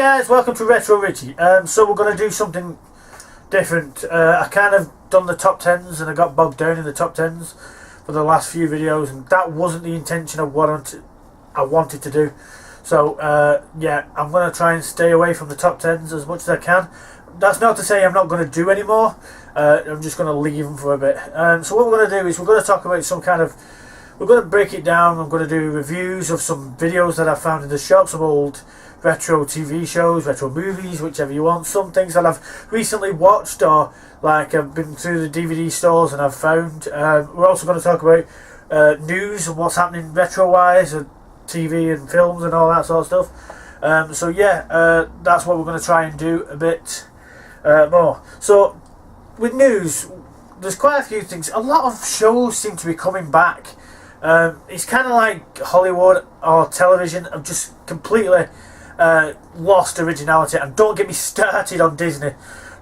guys, welcome to Retro Ritchie. So we're going to do something different. I kind of done the top 10s and I got bogged down in the top 10s for the last few videos, and that wasn't the intention of what I wanted to do. So yeah, I'm going to try and stay away from the top 10s as much as I can. That's not to say I'm not going to do any more. I'm just going to leave them for a bit. So what we're going to do is we're going to talk about some kind of... We're going to break it down. I'm going to do reviews of some videos that I found in the shop, some old retro TV shows, retro movies, whichever you want. Some things that I've recently watched, or like I've been through the DVD stores and I've found. We're also going to talk about news and what's happening retro-wise, and TV and films and all that sort of stuff. So yeah, that's what we're going to try and do a bit more. So with news, there's quite a few things. A lot of shows seem to be coming back. It's kind of like Hollywood or television have just completely lost originality. And don't get me started on Disney.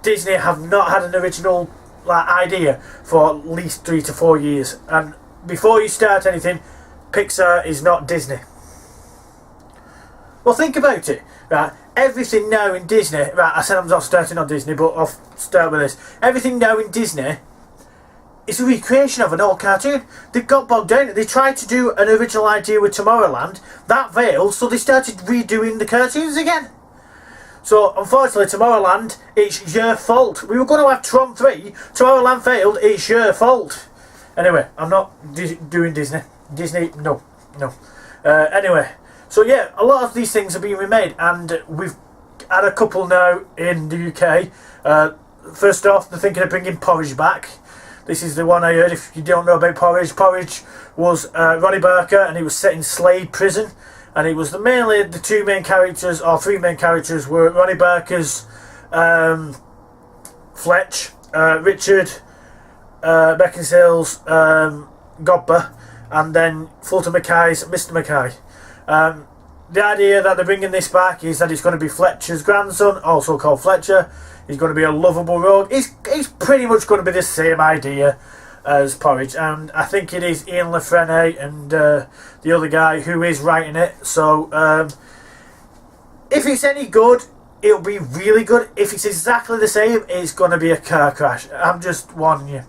Disney have not had an original idea for at least 3 to 4 years. And before you start anything, Pixar is not Disney. Well, think about it, right? Everything now in Disney, right? I said I'm not starting on Disney, but I'll start with this. Everything now in Disney is a recreation of an old cartoon. They got bogged down. They tried to do an original idea with Tomorrowland. That failed, so they started redoing the cartoons again. So, unfortunately, Tomorrowland, it's your fault. We were going to have Tron 3. Tomorrowland failed. It's your fault. Anyway, I'm not doing Disney. Disney, no. Anyway, so yeah, a lot of these things are being remade, and we've had a couple now in the UK. First off, they're thinking of bringing Porridge back. This is the one I heard. If you don't know about Porridge, Porridge was Ronnie Barker, and he was set in Slade Prison, and it was mainly the two main characters, or three main characters, were Ronnie Barker's Fletch, Richard Beckinsale's Gobber, and then Fulton Mackay's Mr. Mackay. The idea that they're bringing this back is that it's going to be Fletcher's grandson, also called Fletcher. He's going to be a lovable rogue. It's pretty much going to be the same idea as Porridge, and I think it is Ian LaFrenne and the other guy who is writing it. So if it's any good, it'll be really good. If it's exactly the same, it's going to be a car crash. I'm just warning you.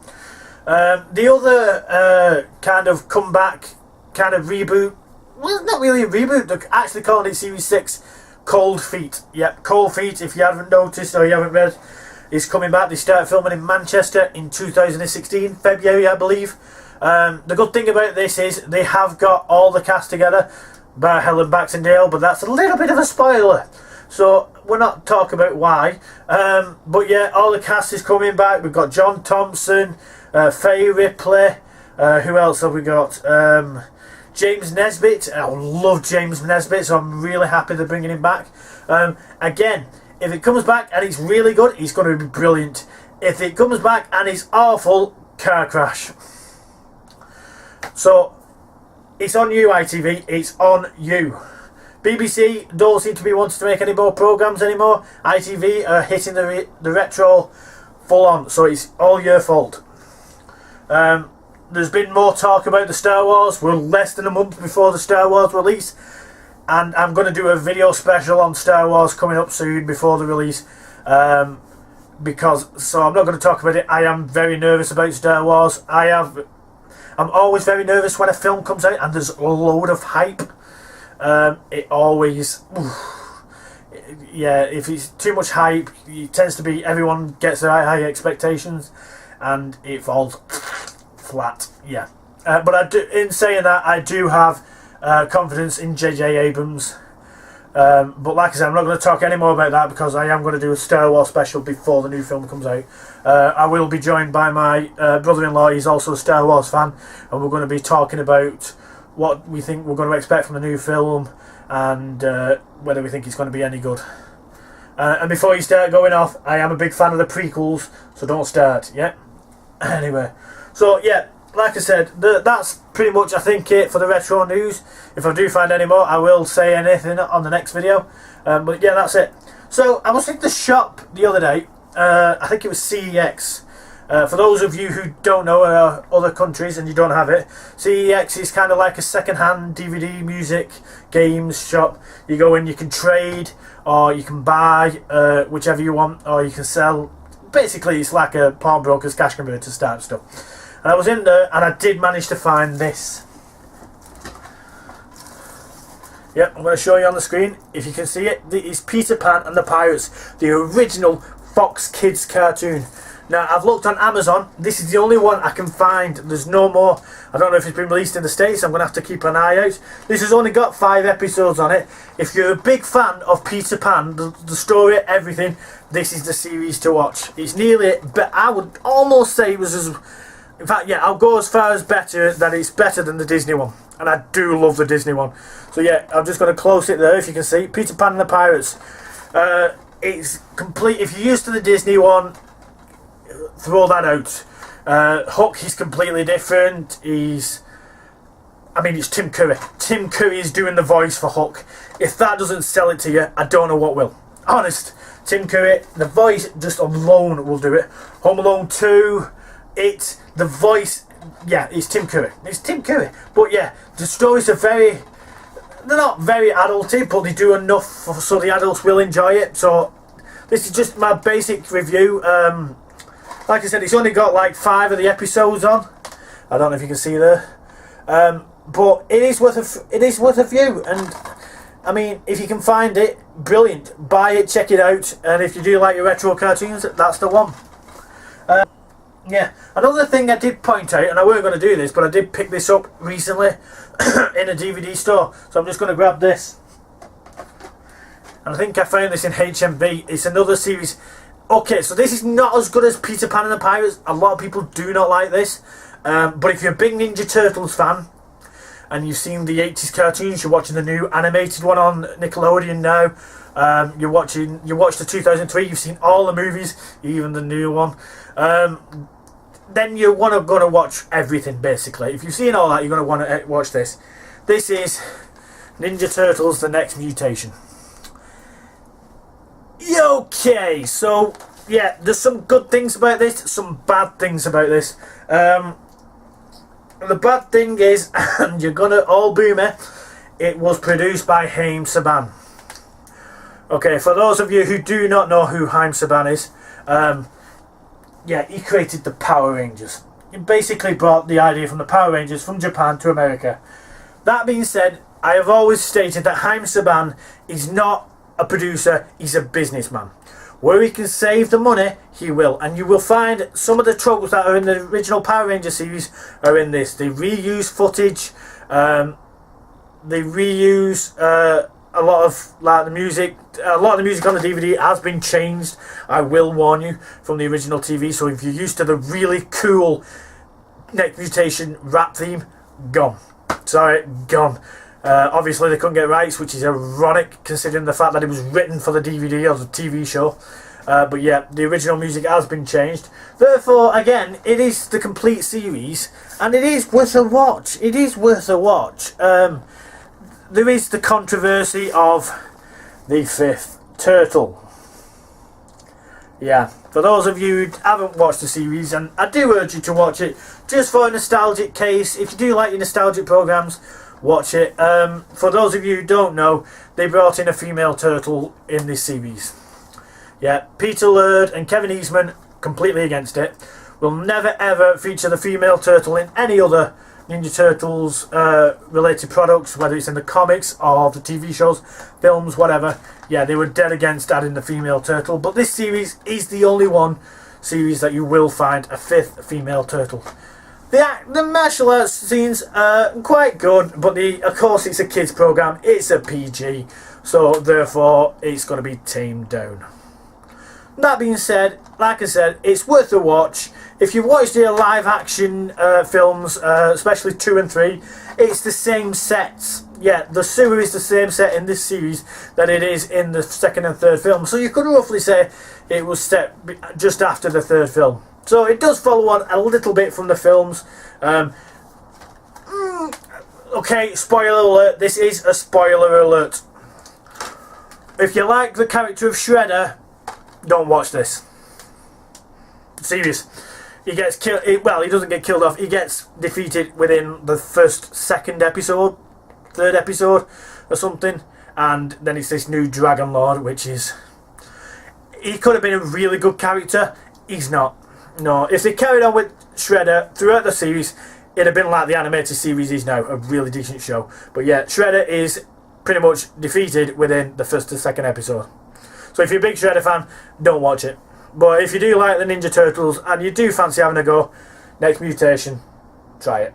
The other kind of comeback, kind of reboot, well, not really a reboot, they're actually calling it Series 6, Cold Feet. Yep, Cold Feet, if you haven't noticed or you haven't read, is coming back. They start filming in Manchester in 2016, February I believe. The good thing about this is they have got all the cast together, bar Helen Baxendale, but that's a little bit of a spoiler, so we're not talking about why. But yeah, all the cast is coming back. We've got John Thompson, Faye Ripley, who else have we got? James Nesbitt. I love James Nesbitt, so I'm really happy they're bringing him back. Again, if it comes back and it's really good, it's going to be brilliant. If it comes back and it's awful, car crash. So, it's on you, ITV. It's on you. BBC don't seem to be wanting to make any more programmes anymore. ITV are hitting the retro full on, so it's all your fault. There's been more talk about the Star Wars. We're less than a month before the Star Wars release, and I'm going to do a video special on Star Wars coming up soon before the release, so I'm not going to talk about it. I am very nervous about Star Wars. I'm always very nervous when a film comes out and there's a load of hype. It always, yeah, if it's too much hype, it tends to be everyone gets their high expectations and it falls flat. Yeah, but in saying that, I do have confidence in J.J. Abrams. But like I said, I'm not going to talk any more about that because I am going to do a Star Wars special before the new film comes out. I will be joined by my brother-in-law. He's also a Star Wars fan, and we're going to be talking about what we think we're going to expect from the new film and whether we think it's going to be any good. And before you start going off, I am a big fan of the prequels, so don't start. Yeah. Anyway, so yeah, like I said, that's pretty much, I think, it for the retro news. If I do find any more, I will say anything on the next video. But yeah, that's it. So I was in the shop the other day. I think it was CEX, For those of you who don't know other countries and you don't have it, CEX is kind of like a second-hand DVD, music, games shop. You go in, you can trade, or you can buy whichever you want, or you can sell. Basically, it's like a pawnbroker's cash converter type stuff. And I was in there, and I did manage to find this. Yep, I'm going to show you on the screen, if you can see it. It's Peter Pan and the Pirates, the original Fox Kids cartoon. Now, I've looked on Amazon. This is the only one I can find. There's no more. I don't know if it's been released in the States. I'm going to have to keep an eye out. This has only got 5 episodes on it. If you're a big fan of Peter Pan, the story, everything, this is the series to watch. It's nearly, but I would almost say it was as... In fact, yeah, I'll go as far as better, that it's better than the Disney one. And I do love the Disney one. So yeah, I'm just going to close it there, if you can see. Peter Pan and the Pirates. It's complete. If you're used to the Disney one, throw that out. Hook is completely different. It's Tim Curry. Tim Curry is doing the voice for Hook. If that doesn't sell it to you, I don't know what will. Honest. Tim Curry, the voice just alone will do it. Home Alone 2, the voice, yeah, it's Tim Curry. It's Tim Curry. But yeah, the stories are they're not very adulty, but they do enough so the adults will enjoy it. So this is just my basic review. Like I said, it's only got like 5 of the episodes on. I don't know if you can see there. But it is worth a view. And I mean, if you can find it, brilliant. Buy it, check it out. And if you do like your retro cartoons, that's the one. Yeah, another thing I did point out, and I weren't going to do this, but I did pick this up recently in a DVD store. So I'm just going to grab this. And I think I found this in HMV. It's another series. Okay, so this is not as good as Peter Pan and the Pirates. A lot of people do not like this. But if you're a big Ninja Turtles fan, and you've seen the 80s cartoons, you're watching the new animated one on Nickelodeon now. You watched the 2003, you've seen all the movies, even the new one. Then you're going to watch everything, basically. If you've seen all that, you're going to want to watch this. This is Ninja Turtles: The Next Mutation. Okay, so yeah, there's some good things about this, some bad things about this. The bad thing is, and you're gonna all boo me, it was produced by Haim Saban. Okay, for those of you who do not know who Haim Saban is, yeah, he created the Power Rangers. He basically brought the idea from the Power Rangers from Japan to America. That being said, I have always stated that Haim Saban is not a producer, he's a businessman. Where he can save the money, he will. And you will find some of the tropes that are in the original Power Ranger series are in this. They reuse footage, they reuse a lot of like the music. A lot of the music on the DVD has been changed, I will warn you, from the original TV. So if you're used to the really cool Next Mutation rap theme, gone. Sorry, gone. Obviously they couldn't get rights, which is ironic considering the fact that it was written for the DVD or the TV show. But yeah, the original music has been changed. Therefore, again, it is the complete series, and it is worth a watch. It is worth a watch. There is the controversy of the 5th turtle. Yeah, for those of you who haven't watched the series, and I do urge you to watch it, just for a nostalgic case. If you do like your nostalgic programs, watch it. For those of you who don't know, they brought in a female turtle in this series. Yeah, Peter Laird and Kevin Eastman completely against it. Will never ever feature the female turtle in any other Ninja Turtles related products, whether it's in the comics or the TV shows, films, whatever. Yeah, they were dead against adding the female turtle, but this series is the only one series that you will find a 5th female turtle. The martial arts scenes are quite good, but of course it's a kids program, it's a PG, so therefore it's going to be tamed down. That being said, like I said, it's worth a watch. If you've watched the live action films, especially 2 and 3, it's the same sets. Yeah, the sewer is the same set in this series that it is in the 2nd and 3rd film. So you could roughly say it was set just after the 3rd film. So it does follow on a little bit from the films. Okay, spoiler alert. This is a spoiler alert. If you like the character of Shredder, don't watch this. Serious. he gets killed. Well, he doesn't get killed off. He gets defeated within the second episode, third episode, or something. And then it's this new Dragon Lord, which is... He could have been a really good character. He's not. No, if they carried on with Shredder throughout the series, it'd have been like the animated series is now, a really decent show. But yeah, Shredder is pretty much defeated within the first and second episode. So if you're a big Shredder fan, don't watch it. But if you do like the Ninja Turtles and you do fancy having a go, Next Mutation, try it.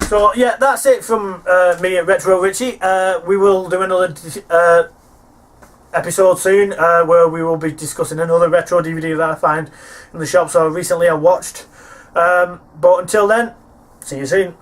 So yeah, that's it from me at Retro Ritchie. We will do another episode soon where we will be discussing another retro DVD that I find in the shops or recently I watched. But until then, see you soon.